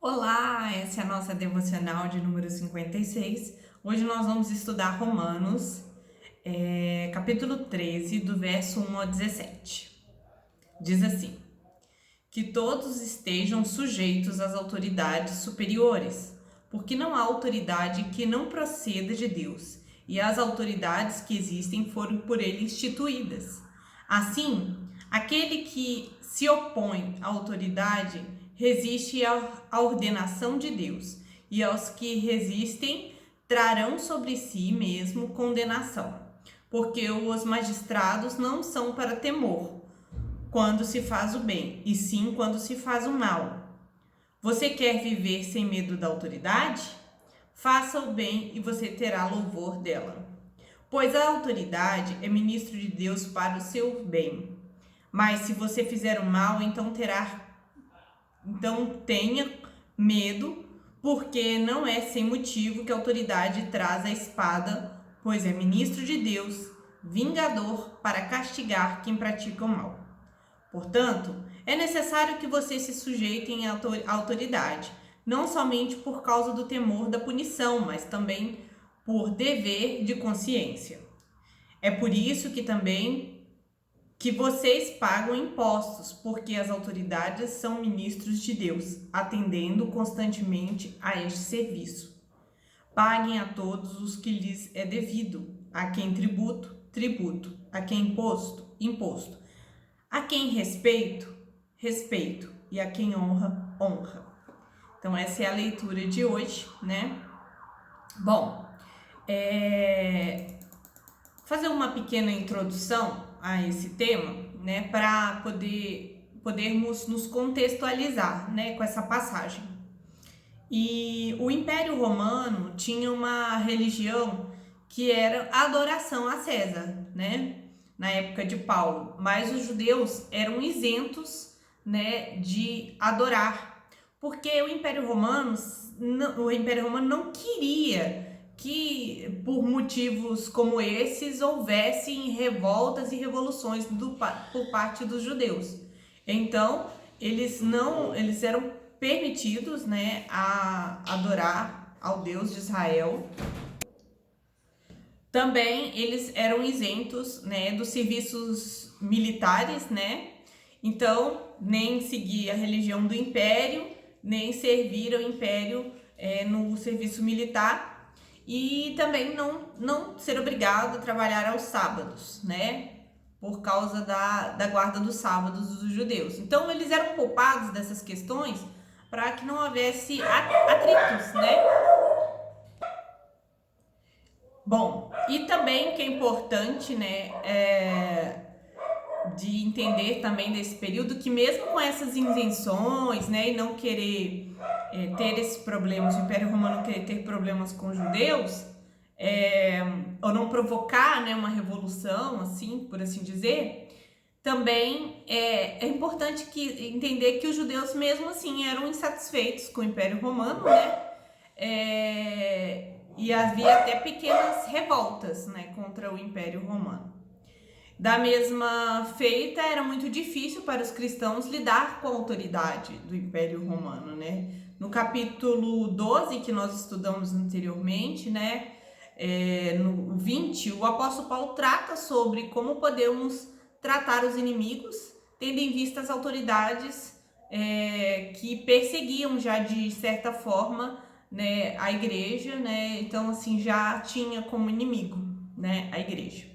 Olá, essa é a nossa devocional de número 56. Hoje nós vamos estudar Romanos, capítulo 13, do verso 1 ao 17. Diz assim: que todos estejam sujeitos às autoridades superiores, porque não há autoridade que não proceda de Deus, e as autoridades que existem foram por ele instituídas. Assim, aquele que se opõe à autoridade resiste à ordenação de Deus, e aos que resistem trarão sobre si mesmo condenação, porque os magistrados não são para temor quando se faz o bem, e sim quando se faz o mal. Você quer viver sem medo da autoridade? Faça o bem e você terá louvor dela. Pois a autoridade é ministro de Deus para o seu bem. Mas se você fizer o mal, então tenha medo, porque não é sem motivo que a autoridade traz a espada, pois é ministro de Deus, vingador para castigar quem pratica o mal. Portanto, é necessário que vocês se sujeitem à autoridade, não somente por causa do temor da punição, mas também por dever de consciência. É por isso que vocês pagam impostos, porque as autoridades são ministros de Deus, atendendo constantemente a este serviço. Paguem a todos os que lhes é devido, a quem tributo, tributo, a quem imposto, imposto, a quem respeito, respeito, e a quem honra, honra. Então essa é a leitura de hoje, né? Bom, fazer uma pequena introdução a esse tema, né, para podermos nos contextualizar, né, com essa passagem. E o Império Romano tinha uma religião que era a adoração a César, né, na época de Paulo, mas os judeus eram isentos, né, de adorar, porque o Império Romano não queria que por motivos como esses houvessem revoltas e revoluções por parte dos judeus. Então, eles eram permitidos, né, a adorar ao Deus de Israel. Também eles eram isentos, né, dos serviços militares, né? Então, nem seguir a religião do império, nem servir ao império no serviço militar, e também não ser obrigado a trabalhar aos sábados, né? Por causa da guarda dos sábados dos judeus. Então, eles eram poupados dessas questões para que não houvesse atritos, né? Bom, e também que é importante, né, de entender também desse período, que mesmo com essas isenções, né, e não querer ter esses problemas, o Império Romano querer ter problemas com os judeus, ou não provocar, né, uma revolução, assim, por assim dizer, também é importante entender que os judeus mesmo assim eram insatisfeitos com o Império Romano, né, e havia até pequenas revoltas, né, contra o Império Romano. Da mesma feita, era muito difícil para os cristãos lidar com a autoridade do Império Romano, né? No capítulo 12, que nós estudamos anteriormente, né, no 20, o apóstolo Paulo trata sobre como podemos tratar os inimigos, tendo em vista as autoridades que perseguiam já de certa forma, né, a igreja, né? Então, assim, já tinha como inimigo, né, a igreja.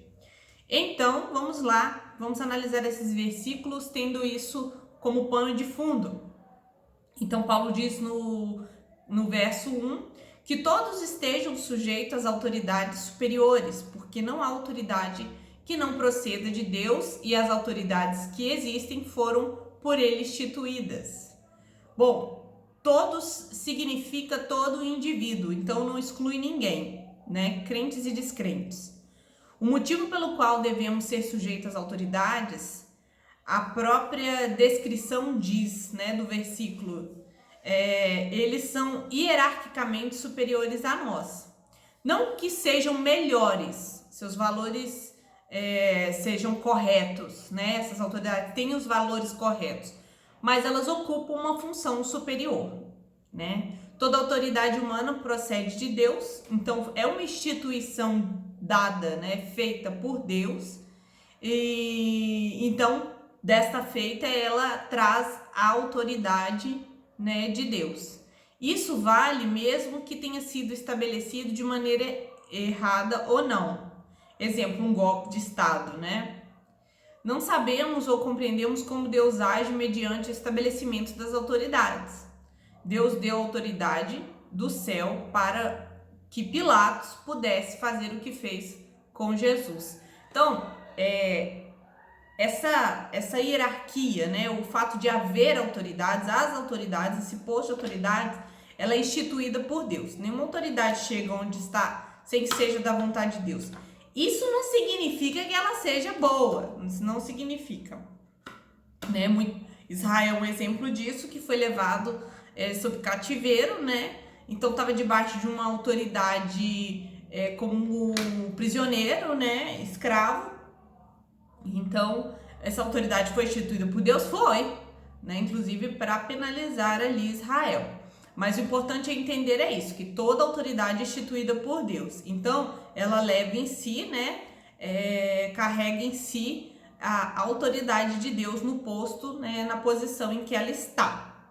Então, vamos lá, vamos analisar esses versículos tendo isso como pano de fundo. Então, Paulo diz no verso 1 que todos estejam sujeitos às autoridades superiores, porque não há autoridade que não proceda de Deus, e as autoridades que existem foram por ele instituídas. Bom, todos significa todo indivíduo, então não exclui ninguém, né? Crentes e descrentes. O motivo pelo qual devemos ser sujeitos às autoridades, a própria descrição diz, né, do versículo, eles são hierarquicamente superiores a nós. Não que sejam melhores, seus valores sejam corretos, né? Essas autoridades têm os valores corretos, mas elas ocupam uma função superior, né? Toda autoridade humana procede de Deus, então é uma instituição dada, né, feita por Deus, e então desta feita ela traz a autoridade, né, de Deus. Isso vale mesmo que tenha sido estabelecido de maneira errada ou não. Exemplo, um golpe de Estado, né? Não sabemos ou compreendemos como Deus age mediante o estabelecimento das autoridades. Deus deu autoridade do céu para que Pilatos pudesse fazer o que fez com Jesus. Então, essa hierarquia, né, o fato de haver autoridades, as autoridades, esse posto de autoridades, ela é instituída por Deus. Nenhuma autoridade chega onde está sem que seja da vontade de Deus. Isso não significa que ela seja boa, isso não significa, né? Israel é um exemplo disso, que foi levado sob cativeiro, né? Então estava debaixo de uma autoridade como prisioneiro, né? Escravo. Então essa autoridade foi instituída por Deus, né? Inclusive para penalizar ali Israel. Mas o importante é entender isso, que toda autoridade é instituída por Deus. Então, ela leva em si, né, carrega em si a autoridade de Deus no posto, né, na posição em que ela está.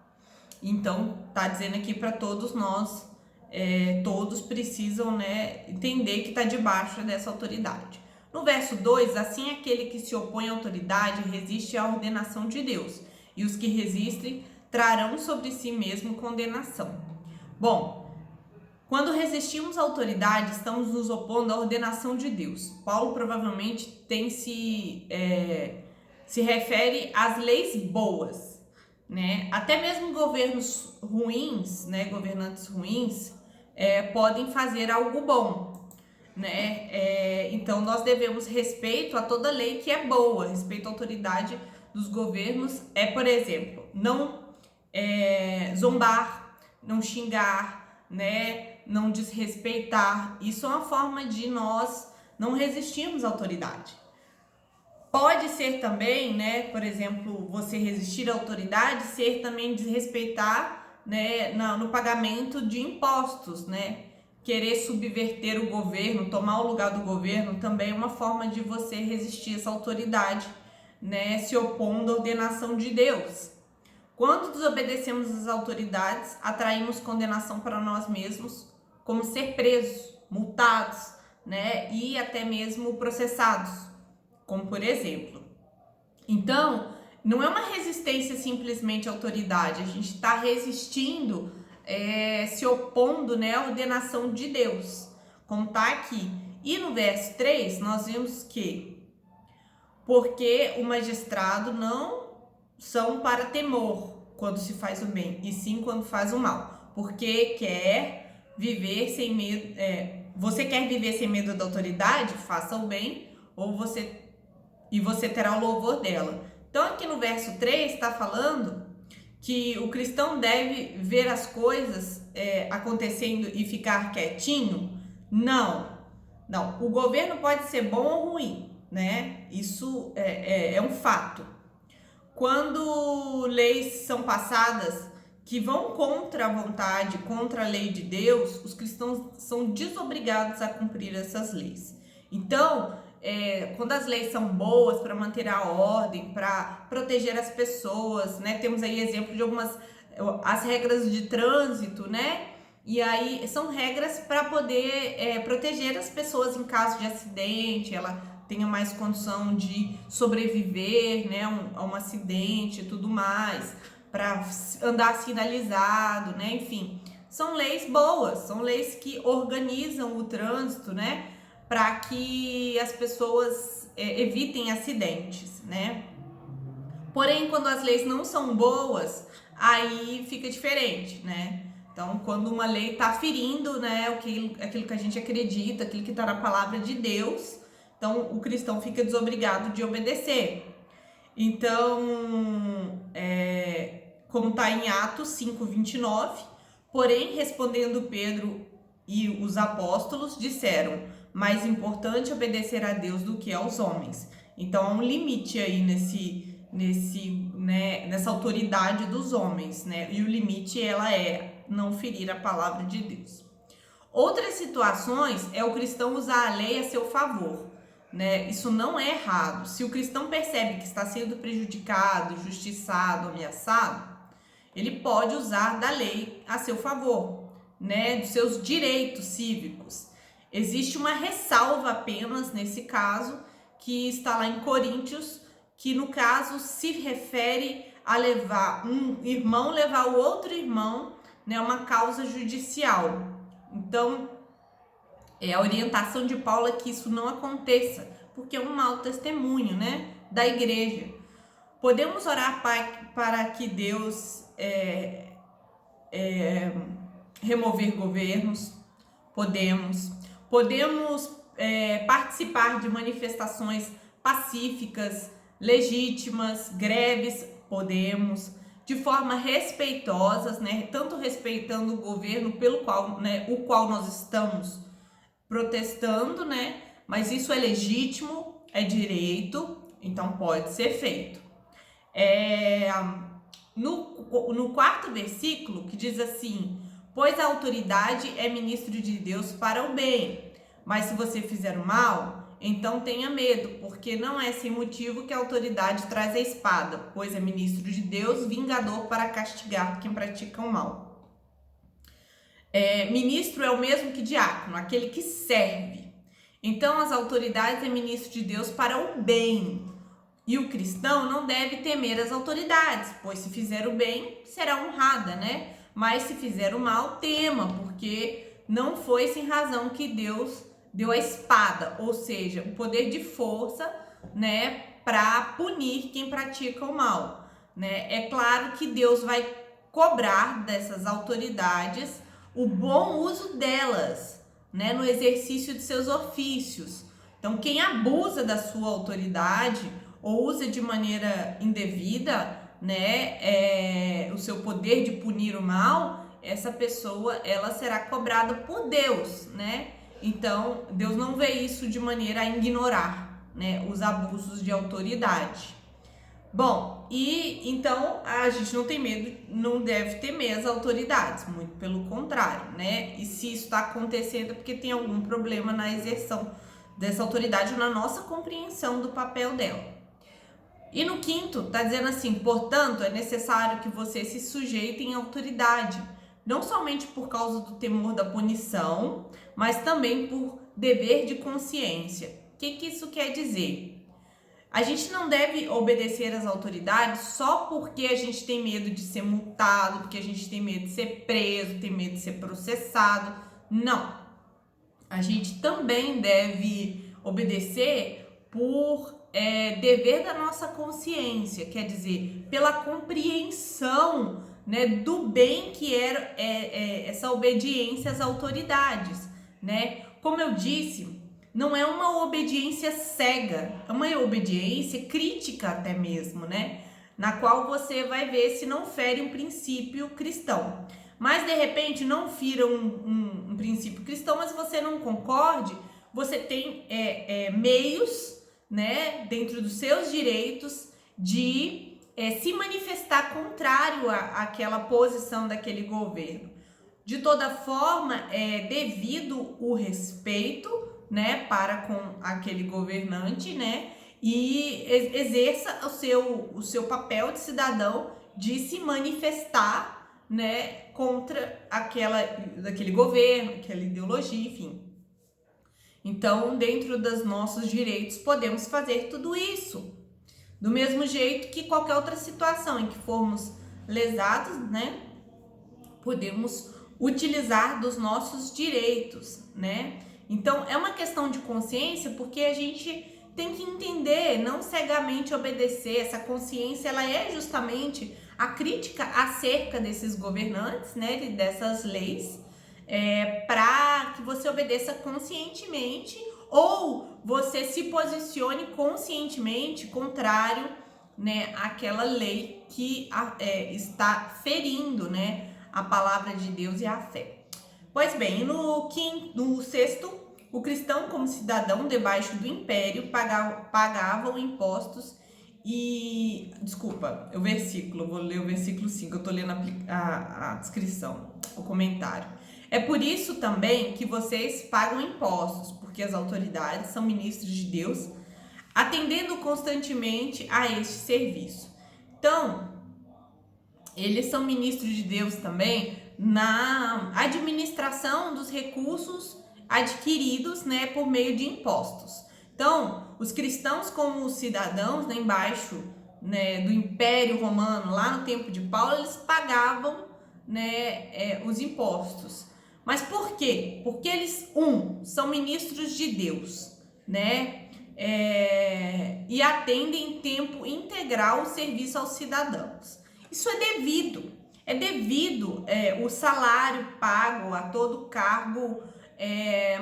Então, tá dizendo aqui para todos nós, todos precisam, né, entender que está debaixo dessa autoridade. No verso 2, assim aquele que se opõe à autoridade resiste à ordenação de Deus, e os que resistem trarão sobre si mesmo condenação. Bom, quando resistimos à autoridade, estamos nos opondo à ordenação de Deus. Paulo provavelmente se refere às leis boas, né? Até mesmo governos ruins, né? Governantes ruins podem fazer algo bom, né? Então nós devemos respeito a toda lei que é boa, respeito à autoridade dos governos, por exemplo, não zombar, não xingar, né, não desrespeitar. Isso é uma forma de nós não resistirmos à autoridade. Pode ser também, né, por exemplo, você resistir à autoridade, ser também desrespeitar, né, no pagamento de impostos, né, querer subverter o governo, tomar o lugar do governo, também é uma forma de você resistir a essa autoridade, né, se opondo à ordenação de Deus. Quando desobedecemos às autoridades, atraímos condenação para nós mesmos, como ser presos, multados, né, e até mesmo processados, como por exemplo. Então, não é uma resistência simplesmente à autoridade, a gente está resistindo, se opondo, né, à ordenação de Deus, como está aqui. E no verso 3, nós vemos que, porque o magistrado não são para temor quando se faz o bem, e sim quando faz o mal, porque quer viver sem medo. Você quer viver sem medo da autoridade? Faça o bem, e você terá o louvor dela. Então aqui no verso 3 está falando que o cristão deve ver as coisas acontecendo e ficar quietinho? Não. O governo pode ser bom ou ruim, né? Isso é um fato. Quando leis são passadas que vão contra a vontade, contra a lei de Deus, os cristãos são desobrigados a cumprir essas leis. Então, quando as leis são boas para manter a ordem, para proteger as pessoas, né? Temos aí exemplo de as regras de trânsito, né? E aí são regras para poder proteger as pessoas em caso de acidente, ela tenha mais condição de sobreviver, né, a um acidente e tudo mais, para andar sinalizado, né, enfim. São leis boas, são leis que organizam o trânsito, né, para que as pessoas evitem acidentes, né. Porém, quando as leis não são boas, aí fica diferente, né. Então, quando uma lei está ferindo, né, aquilo que a gente acredita, aquilo que está na palavra de Deus, então o cristão fica desobrigado de obedecer. Então, como está em Atos 5:29, porém, respondendo Pedro e os apóstolos, disseram: mais importante obedecer a Deus do que aos homens. Então, há um limite aí né, nessa autoridade dos homens, né? E o limite ela é não ferir a palavra de Deus. Outras situações é o cristão usar a lei a seu favor, né? Isso não é errado. Se o cristão percebe que está sendo prejudicado, injustiçado, ameaçado, ele pode usar da lei a seu favor, né? Dos seus direitos cívicos. Existe uma ressalva apenas nesse caso, que está lá em Coríntios, que no caso se refere a levar um irmão, levar o outro irmão, né? Uma causa judicial. Então, a orientação de Paulo é que isso não aconteça, porque é um mau testemunho, né, da igreja. Podemos orar para que Deus remover governos? Podemos participar de manifestações pacíficas, legítimas, greves? Podemos, de forma respeitosa, né, tanto respeitando o governo pelo qual, né, o qual nós estamos protestando, né, mas isso é legítimo, é direito, então pode ser feito. No quarto versículo, que diz assim: pois a autoridade é ministro de Deus para o bem, mas se você fizer o mal, então tenha medo, porque não é sem motivo que a autoridade traz a espada, pois é ministro de Deus, vingador para castigar quem pratica o mal. Ministro é o mesmo que diácono, aquele que serve. Então as autoridades é ministro de Deus para o bem. E o cristão não deve temer as autoridades, pois se fizer o bem, será honrada, né? Mas se fizer o mal, tema, porque não foi sem razão que Deus deu a espada, ou seja, o poder de força, né, para punir quem pratica o mal, né? É claro que Deus vai cobrar dessas autoridades o bom uso delas, né, no exercício de seus ofícios. Então, quem abusa da sua autoridade ou usa de maneira indevida, né, o seu poder de punir o mal, essa pessoa ela será cobrada por Deus, né? Então, Deus não vê isso de maneira a ignorar, né, os abusos de autoridade. Bom, e então a gente não tem medo, não deve temer as autoridades, muito pelo contrário, né? E se isso está acontecendo é porque tem algum problema na exerção dessa autoridade, na nossa compreensão do papel dela. E no quinto, tá dizendo assim: portanto, é necessário que vocês se sujeitem à autoridade, não somente por causa do temor da punição, mas também por dever de consciência. O que isso quer dizer? A gente não deve obedecer às autoridades só porque a gente tem medo de ser multado, porque a gente tem medo de ser preso, tem medo de ser processado. Não. A gente também deve obedecer por dever da nossa consciência, quer dizer, pela compreensão, né, do bem que era essa obediência às autoridades, né? Como eu disse, não é uma obediência cega, é uma obediência crítica até mesmo, né? Na qual você vai ver se não fere um princípio cristão. Mas de repente não fira um princípio cristão, mas você não concorde, você tem meios, né, dentro dos seus direitos de se manifestar contrário àquela posição daquele governo. De toda forma, devido o respeito, né, para com aquele governante, né, e exerça o seu papel de cidadão de se manifestar, né, contra daquele governo, aquela ideologia, enfim. Então, dentro dos nossos direitos, podemos fazer tudo isso. Do mesmo jeito que qualquer outra situação em que formos lesados, né, podemos utilizar dos nossos direitos, né? Então, é uma questão de consciência, porque a gente tem que entender, não cegamente obedecer. Essa consciência, ela é justamente a crítica acerca desses governantes, né, dessas leis, para que você obedeça conscientemente ou você se posicione conscientemente contrário, né, àquela lei que está ferindo, né, a palavra de Deus e a fé. Pois bem, no sexto, o cristão como cidadão debaixo do império pagavam impostos Desculpa, o versículo, vou ler o versículo 5, eu tô lendo a descrição, o comentário. É por isso também que vocês pagam impostos, porque as autoridades são ministros de Deus, atendendo constantemente a este serviço. Então, eles são ministros de Deus também na administração dos recursos adquiridos, né, por meio de impostos. Então, os cristãos como os cidadãos, né, embaixo, né, do Império Romano, lá no tempo de Paulo, eles pagavam, né, os impostos. Mas por quê? Porque eles, são ministros de Deus, né, e atendem em tempo integral o serviço aos cidadãos. Isso é devido o salário pago a todo cargo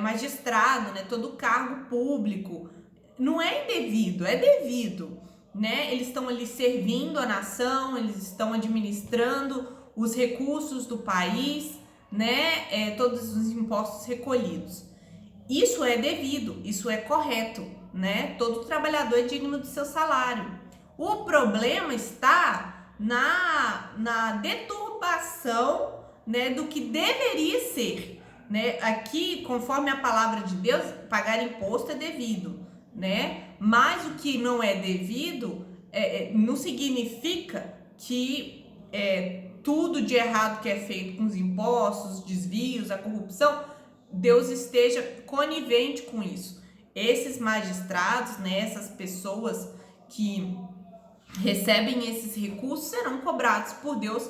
magistrado, né, todo cargo público. Não é indevido, é devido, né? Eles estão ali servindo a nação, eles estão administrando os recursos do país, né? Todos os impostos recolhidos. Isso é devido, isso é correto, né? Todo trabalhador é digno do seu salário. O problema está na deturpação, né, do que deveria ser, né? Aqui, conforme a palavra de Deus, pagar imposto é devido, né? Mas o que não é devido não significa que tudo de errado que é feito com os impostos, os desvios, a corrupção, Deus esteja conivente com isso. Esses magistrados, né, essas pessoas que recebem esses recursos serão cobrados por Deus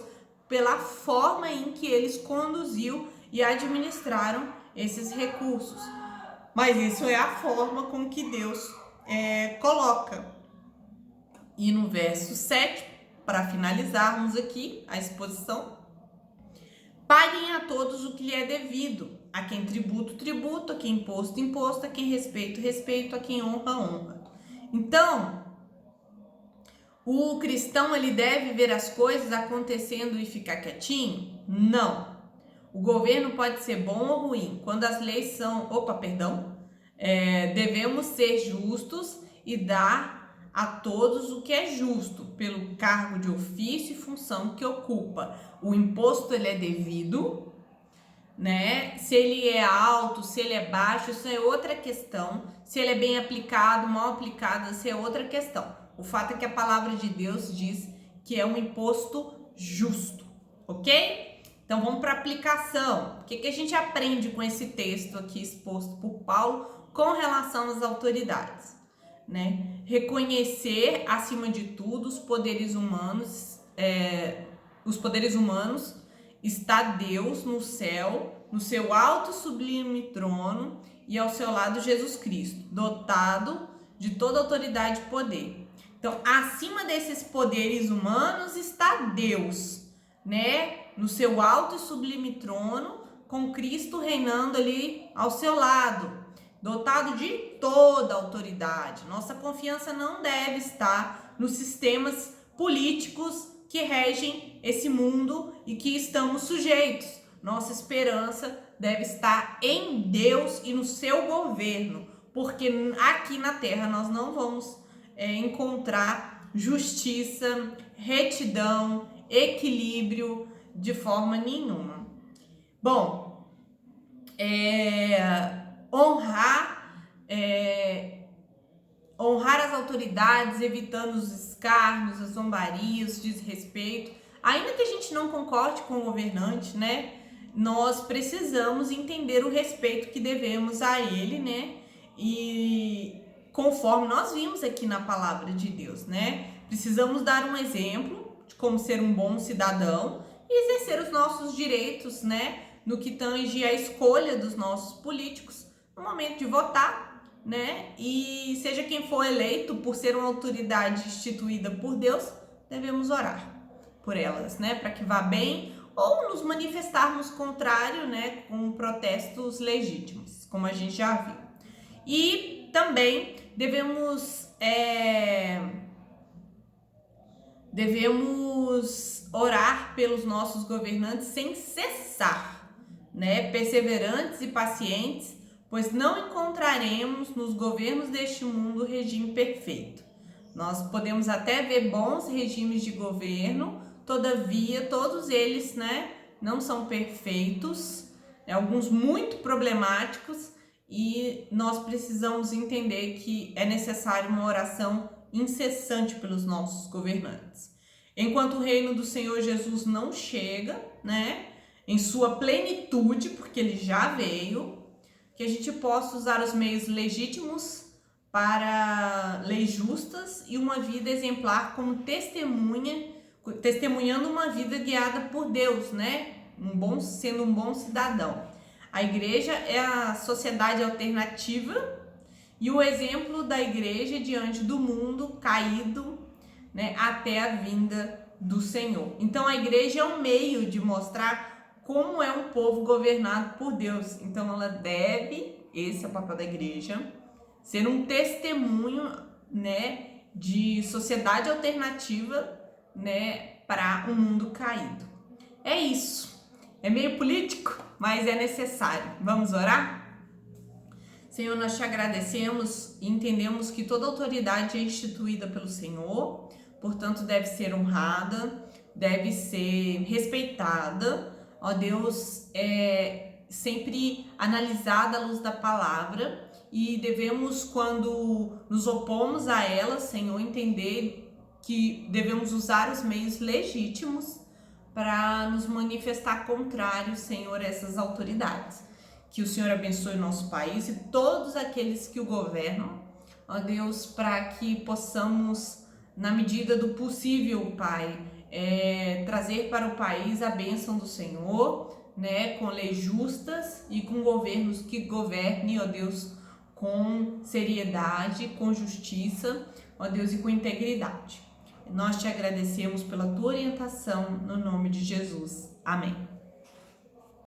pela forma em que eles conduziu e administraram esses recursos. Mas isso é a forma com que Deus coloca. E no verso 7, para finalizarmos aqui a exposição, paguem a todos o que lhe é devido, a quem tributo, tributo, a quem imposto, imposto, a quem respeito, respeito, a quem honra, honra. Então, o cristão ele deve ver as coisas acontecendo e ficar quietinho? Não. O governo pode ser bom ou ruim. Quando as leis são... devemos ser justos e dar a todos o que é justo, pelo cargo de ofício e função que ocupa. O imposto ele é devido, né? Se ele é alto, se ele é baixo, isso é outra questão. Se ele é bem aplicado, mal aplicado, isso é outra questão. O fato é que a palavra de Deus diz que é um imposto justo, ok? Então vamos para a aplicação. O que a gente aprende com esse texto aqui exposto por Paulo com relação às autoridades, né? Reconhecer, acima de tudo, os poderes humanos. Está Deus no céu, no seu alto e sublime trono, e ao seu lado Jesus Cristo, dotado de toda autoridade e poder. Então, acima desses poderes humanos está Deus, né? No seu alto e sublime trono, com Cristo reinando ali ao seu lado, dotado de toda autoridade. Nossa confiança não deve estar nos sistemas políticos que regem esse mundo e que estamos sujeitos. Nossa esperança deve estar em Deus e no seu governo, porque aqui na terra nós não vamos encontrar justiça, retidão, equilíbrio de forma nenhuma. Bom, honrar as autoridades, evitando os escárnios, as zombarias, o desrespeito. Ainda que a gente não concorde com o governante, né? Nós precisamos entender o respeito que devemos a ele, né? E conforme nós vimos aqui na palavra de Deus, né? Precisamos dar um exemplo de como ser um bom cidadão e exercer os nossos direitos, né? No que tange a escolha dos nossos políticos no momento de votar, né? E seja quem for eleito por ser uma autoridade instituída por Deus, devemos orar por elas, né? Para que vá bem, ou nos manifestarmos contrário, né? Com protestos legítimos, como a gente já viu. E também devemos orar pelos nossos governantes sem cessar, né? Perseverantes e pacientes, pois não encontraremos nos governos deste mundo regime perfeito. Nós podemos até ver bons regimes de governo, todavia todos eles, né, não são perfeitos, alguns muito problemáticos, e nós precisamos entender que é necessário uma oração incessante pelos nossos governantes. Enquanto o reino do Senhor Jesus não chega, né, em sua plenitude, porque ele já veio, que a gente possa usar os meios legítimos para leis justas e uma vida exemplar como testemunhando uma vida guiada por Deus, né? Sendo um bom cidadão. A igreja é a sociedade alternativa e o exemplo da igreja diante do mundo caído, né, até a vinda do Senhor. Então a igreja é um meio de mostrar como é um povo governado por Deus. Então ela deve, esse é o papel da igreja, ser um testemunho, né, de sociedade alternativa, né, para um mundo caído. É isso. É meio político, mas é necessário. Vamos orar? Senhor, nós te agradecemos e entendemos que toda autoridade é instituída pelo Senhor, portanto deve ser honrada, deve ser respeitada. Ó Deus, sempre analisada à luz da palavra, e devemos, quando nos opomos a ela, Senhor, entender que devemos usar os meios legítimos para nos manifestar contrários, Senhor, a essas autoridades. Que o Senhor abençoe o nosso país e todos aqueles que o governam, ó Deus, para que possamos, na medida do possível, Pai, trazer para o país a bênção do Senhor, né, com leis justas e com governos que governem, ó Deus, com seriedade, com justiça, ó Deus, e com integridade. Nós te agradecemos pela tua orientação, no nome de Jesus. Amém.